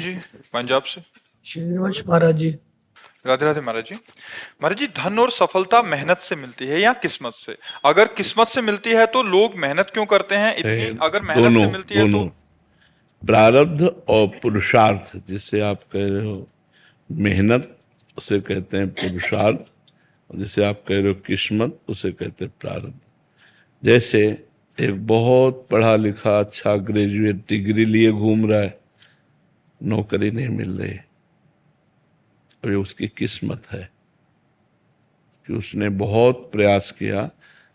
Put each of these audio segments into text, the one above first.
जी पंजाब से। श्रीवंश महाराज जी। राधे राधे महाराज जी। महाराज जी, धन और सफलता मेहनत से मिलती है या किस्मत से? अगर किस्मत से मिलती है तो लोग मेहनत क्यों करते हैं इतनी? अगर मेहनत दोनों से मिलती है दोनों तो? प्रारब्ध और पुरुषार्थ, जिसे आप कह रहे हो मेहनत, उसे कहते हैं पुरुषार्थ, और जिसे आप कह रहे हो किस्मत, उसे कहते हैं प्रारब्ध। जैसे एक बहुत पढ़ा लिखा अच्छा ग्रेजुएट डिग्री लिए घूम रहा है, नौकरी नहीं मिल रही, अभी उसकी किस्मत है कि उसने बहुत प्रयास किया,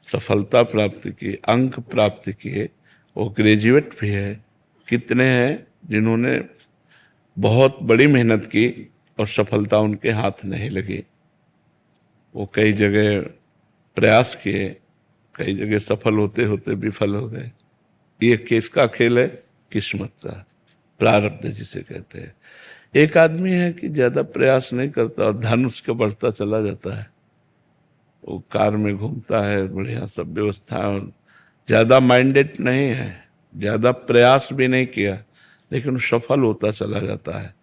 सफलता प्राप्त की, अंक प्राप्त किए, वो ग्रेजुएट भी है। कितने हैं जिन्होंने बहुत बड़ी मेहनत की और सफलता उनके हाथ नहीं लगी। वो कई जगह प्रयास किए, कई जगह सफल होते होते विफल हो गए। ये किसका खेल है? किस्मत का, प्रारब्ध जिसे कहते हैं। एक आदमी है कि ज्यादा प्रयास नहीं करता और धन उसका बढ़ता चला जाता है, वो कार में घूमता है, बढ़िया सब व्यवस्था, और ज्यादा माइंडेड नहीं है, ज्यादा प्रयास भी नहीं किया, लेकिन वो सफल होता चला जाता है।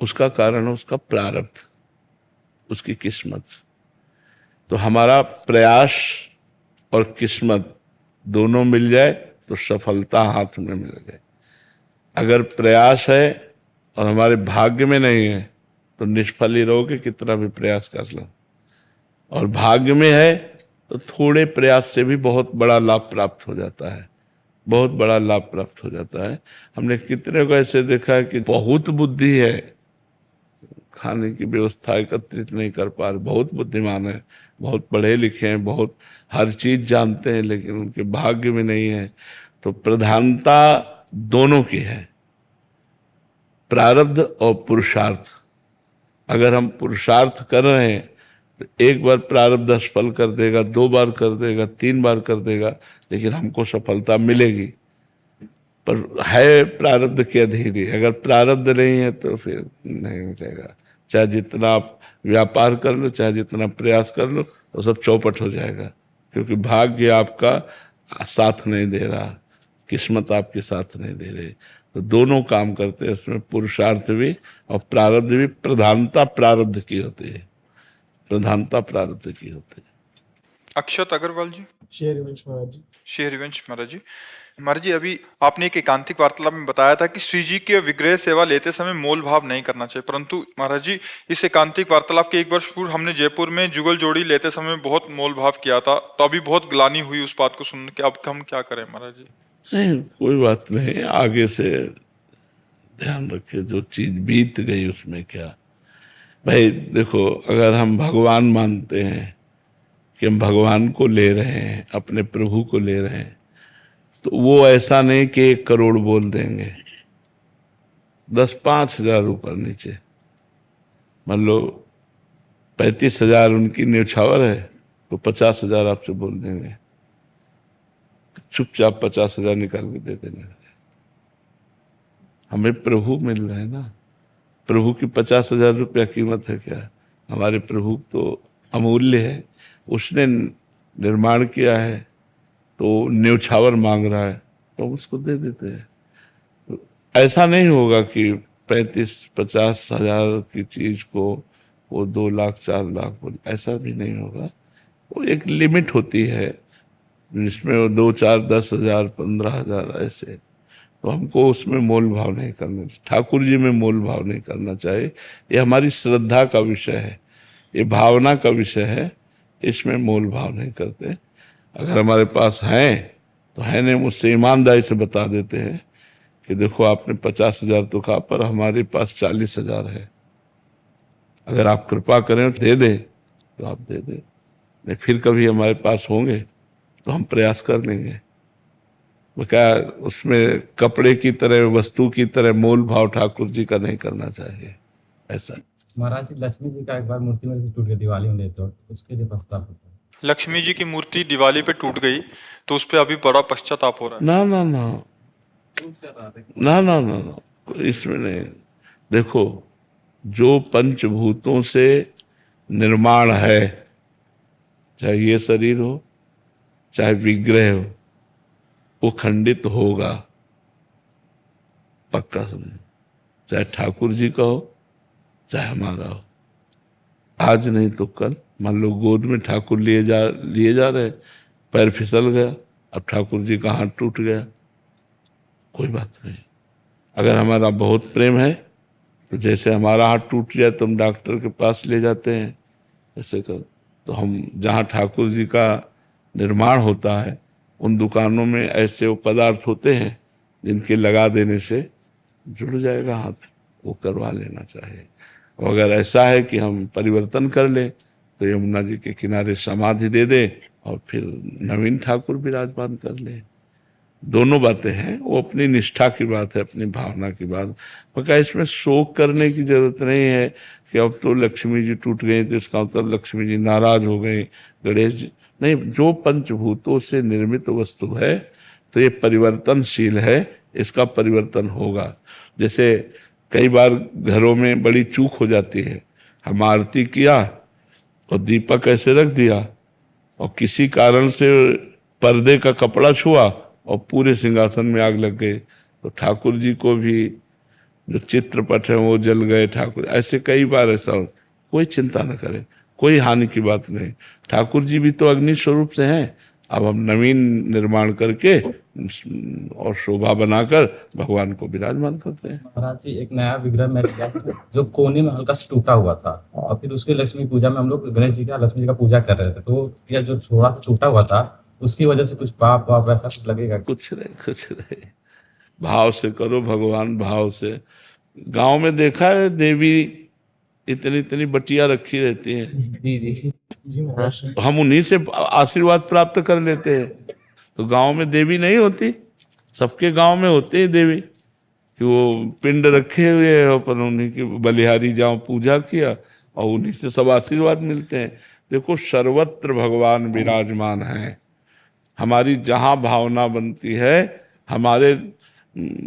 उसका कारण है उसका प्रारब्ध, उसकी किस्मत। तो हमारा प्रयास और किस्मत दोनों मिल जाए तो सफलता हाथ में मिल गए। अगर प्रयास है और हमारे भाग्य में नहीं है तो निष्फल ही रहोगे, कितना भी प्रयास कर लो। और भाग्य में है तो थोड़े प्रयास से भी बहुत बड़ा लाभ प्राप्त हो जाता है, बहुत बड़ा लाभ प्राप्त हो जाता है। हमने कितने को ऐसे देखा है कि बहुत बुद्धि है, खाने की व्यवस्था एकत्रित नहीं कर पा रहे, बहुत बुद्धिमान है, बहुत पढ़े लिखे हैं, बहुत हर चीज जानते हैं, लेकिन उनके भाग्य में नहीं है। तो प्रधानता दोनों की है, प्रारब्ध और पुरुषार्थ। अगर हम पुरुषार्थ कर रहे हैं तो एक बार प्रारब्ध असफल कर देगा, 2 बार कर देगा, 3 बार कर देगा, लेकिन हमको सफलता मिलेगी। पर है प्रारब्ध के अधीन ही, अगर प्रारब्ध नहीं है तो फिर नहीं मिलेगा। चाहे जितना आप व्यापार कर लो, चाहे जितना प्रयास कर लो, वो सब चौपट हो जाएगा, क्योंकि भाग्य आपका साथ नहीं दे रहा, किस्मत आपके साथ नहीं दे रही। तो दोनों काम करते हैं, उसमें पुरुषार्थ भी और प्रारब्ध भी। प्रधानता प्रारब्ध की होती है, प्रधानता प्रारब्ध की होती है। अक्षत अग्रवाल जी। श्रीवंश महाराज जी। श्री हरिवंश महाराज जी। महाराज जी, अभी आपने एक एकांतिक वार्तालाप में बताया था कि श्री जी के विग्रह सेवा लेते समय मोल भाव नहीं करना चाहिए, परंतु महाराज जी इस एकांतिक वार्तालाप के 1 वर्ष पूर्व हमने जयपुर में जुगल जोड़ी लेते समय बहुत मोल भाव किया था, तो अभी बहुत ग्लानि हुई उस बात को सुन के। अब हम क्या करें महाराज जी? नहीं, कोई बात नहीं, आगे से ध्यान रखे, जो चीज बीत गई उसमें क्या। भाई देखो, अगर हम भगवान मानते हैं कि हम भगवान को ले रहे हैं, अपने प्रभु को ले रहे हैं, तो वो ऐसा नहीं कि 1 करोड़ बोल देंगे। 10-5 हजार ऊपर नीचे, मान लो 35,000 उनकी न्यौछावर है तो 50,000 आपसे बोल देंगे, चुपचाप 50,000 निकाल के दे देंगे। हमें प्रभु मिल रहे हैं ना, प्रभु की 50,000 रुपया कीमत है क्या? हमारे प्रभु तो अमूल्य है, उसने निर्माण किया है, तो न्यौछावर मांग रहा है तो उसको दे देते हैं। तो ऐसा नहीं होगा कि 35-50 हजार की चीज को वो 2 लाख 4 लाख बोले, ऐसा भी नहीं होगा। वो एक लिमिट होती है जिसमें वो 2, 4, 10,000, 15,000 ऐसे, तो हमको उसमें मोल भाव नहीं करना चाहिए। ठाकुर जी में मोल भाव नहीं करना चाहिए। ये हमारी श्रद्धा का विषय है, ये भावना का विषय है, इसमें मोल भाव नहीं करते। अगर हमारे पास हैं तो है, नहीं मुझसे ईमानदारी से बता देते हैं कि देखो आपने 50,000 तो कहा, पर हमारे पास 40,000 है, अगर आप कृपा करें दे दे तो आप दे दे, नहीं फिर कभी हमारे पास होंगे तो हम प्रयास कर लेंगे। वो क्या, उसमें कपड़े की तरह, वस्तु की तरह मोल भाव ठाकुर जी का नहीं करना चाहिए ऐसा। महाराज जी, लक्ष्मी जी का एक बार मूर्ति में से टूट गई दिवाली में लेते हो, उसके लिए पछतावा होता है। लक्ष्मी जी की मूर्ति दिवाली पे टूट गई तो उस पर अभी बड़ा पश्चाताप हो रहा है। ना ना ना ना ना ना ना, इसमें नहीं। देखो, जो पंचभूतों से निर्माण है, चाहे ये शरीर हो चाहे विग्रह हो, वो खंडित होगा, पक्का समझो। चाहे ठाकुर जी का हो चाहे हमारा हो। आज नहीं तो कल मान लो गोद में ठाकुर लिए जा रहे, पैर फिसल गया, अब ठाकुर जी का हाथ टूट गया, कोई बात नहीं। अगर हमारा बहुत प्रेम है तो जैसे हमारा हाथ टूट जाए तो हम डॉक्टर के पास ले जाते हैं, ऐसे कर। तो हम जहाँ ठाकुर जी का निर्माण होता है उन दुकानों में ऐसे वो पदार्थ होते हैं जिनके लगा देने से जुड़ जाएगा हाथ, वो करवा लेना चाहिए। और अगर ऐसा है कि हम परिवर्तन कर लें तो यमुना जी के किनारे समाधि दे दे और फिर नवीन ठाकुर विराजमान कर ले। दोनों बातें हैं, वो अपनी निष्ठा की बात है, अपनी भावना की बात। मगर इसमें शोक करने की जरूरत नहीं है कि अब तो लक्ष्मी जी टूट गई तो इसका मतलब लक्ष्मी जी नाराज हो गई, गणेश जी नहीं। जो पंचभूतों से निर्मित वस्तु है तो ये परिवर्तनशील है, इसका परिवर्तन होगा। जैसे कई बार घरों में बड़ी चूक हो जाती है, हम आरती किया और दीपक ऐसे रख दिया और किसी कारण से पर्दे का कपड़ा छुआ और पूरे सिंहासन में आग लग गई, तो ठाकुर जी को भी जो चित्रपट है वो जल गए ठाकुर। ऐसे कई बार ऐसा हो, कोई चिंता न करे, कोई हानि की बात नहीं। ठाकुर जी भी तो अग्नि स्वरूप से हैं। अब हम नवीन निर्माण करके और शोभा बनाकर भगवान को विराजमान करते हैं। महाराज जी एक नया विग्रह मैंने किया था, जो कोने में हल्का सा टूटा हुआ था, और फिर उसके लक्ष्मी पूजा में हम लोग गणेश जी का लक्ष्मी जी का पूजा कर रहे थे, तो यह जो थोड़ा सा टूटा हुआ था उसकी वजह से कुछ पाप वाप ऐसा कुछ लगेगा? कुछ नहीं, भाव से करो, भगवान भाव से। गांव में देखा है देवी इतनी इतनी बटिया रखी रहती हैं, जी महाराज। हम उन्हीं से आशीर्वाद प्राप्त कर लेते हैं। तो गांव में देवी नहीं होती, सबके गांव में होती है देवी कि वो पिंड रखे हुए हैं, अपन उन्हीं की बलिहारी जाओ पूजा किया और उन्हीं से सब आशीर्वाद मिलते हैं। देखो सर्वत्र भगवान विराजमान है। हमारी जहाँ भावना बनती है, हमारे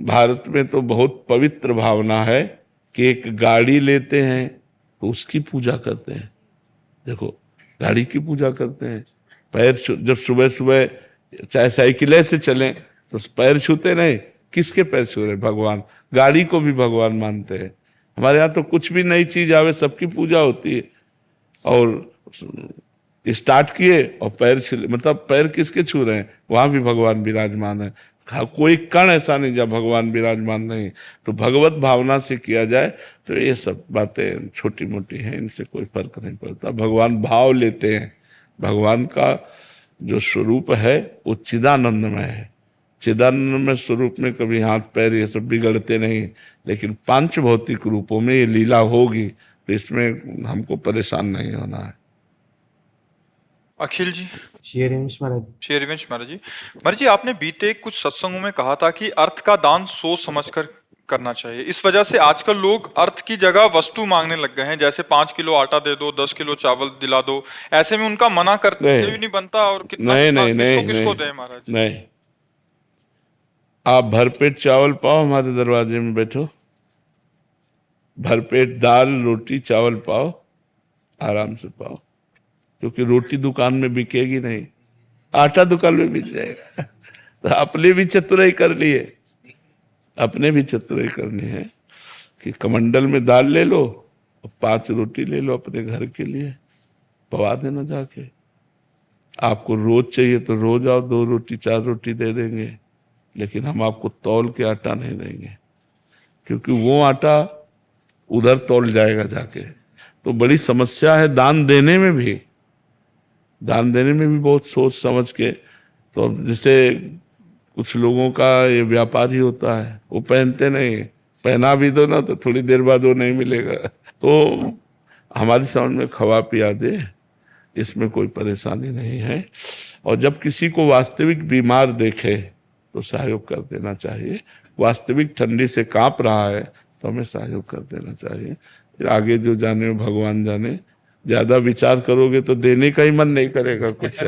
भारत में तो बहुत पवित्र भावना है कि एक गाड़ी लेते हैं तो उसकी पूजा करते हैं। देखो गाड़ी की पूजा करते हैं, पैर जब सुबह सुबह चाहे साइकिलें से चलें तो पैर छूते नहीं, किसके पैर छू रहे? भगवान। गाड़ी को भी भगवान मानते हैं। हमारे यहाँ तो कुछ भी नई चीज आवे सबकी पूजा होती है। और स्टार्ट किए और पैर छिले, मतलब पैर किसके छू रहे हैं? वहां भी भगवान विराजमान है। कोई कण ऐसा नहीं जब भगवान विराजमान नहीं। तो भगवत भावना से किया जाए तो ये सब बातें छोटी मोटी हैं, इनसे कोई फर्क नहीं पड़ता। भगवान भाव लेते हैं। भगवान का जो स्वरूप है वो चिदानंदमय है। चिदानंदमय स्वरूप में कभी हाथ पैर ये सब बिगड़ते नहीं, लेकिन पांच भौतिक रूपों में ये लीला होगी तो इसमें हमको परेशान नहीं होना है। अखिल जी। शेरवंश महाराज। शेरवंश महाराज जी, महाराज जी आपने बीते कुछ सत्संगों में कहा था कि अर्थ का दान सोच समझकर करना चाहिए। इस वजह से आजकल लोग अर्थ की जगह वस्तु मांगने लग गए हैं, जैसे 5 किलो आटा दे दो, 10 किलो चावल दिला दो। ऐसे में उनका मना करते भी नहीं बनता और कितना किसको दें महाराज? नहीं, आप भरपेट चावल पाओ, हमारे दरवाजे में बैठो, भरपेट दाल रोटी चावल पाओ, आराम से पाओ, क्योंकि रोटी दुकान में बिकेगी नहीं, आटा दुकान में बिक जाएगा। तो अपने भी चतुराई कर लिए, अपने भी चतुराई करनी है कि कमंडल में दाल ले लो और 5 रोटी ले लो अपने घर के लिए, पवा देना जाके। आपको रोज चाहिए तो रोज आओ, 2 रोटी 4 रोटी दे देंगे, लेकिन हम आपको तौल के आटा नहीं देंगे, क्योंकि वो आटा उधर तौल जाएगा जाके। तो बड़ी समस्या है दान देने में भी, दान देने में भी बहुत सोच समझ के। तो जैसे कुछ लोगों का ये व्यापार ही होता है, वो पहनते नहीं, पहना भी दो ना तो थोड़ी देर बाद वो नहीं मिलेगा। तो हमारी समझ में खवा पिया दे, इसमें कोई परेशानी नहीं है। और जब किसी को वास्तविक बीमार देखे तो सहयोग कर देना चाहिए। वास्तविक ठंडी से कांप रहा है तो हमें सहयोग कर देना चाहिए। फिर आगे जो जाने भगवान जाने। ज्यादा विचार करोगे तो देने का ही मन नहीं करेगा कुछ।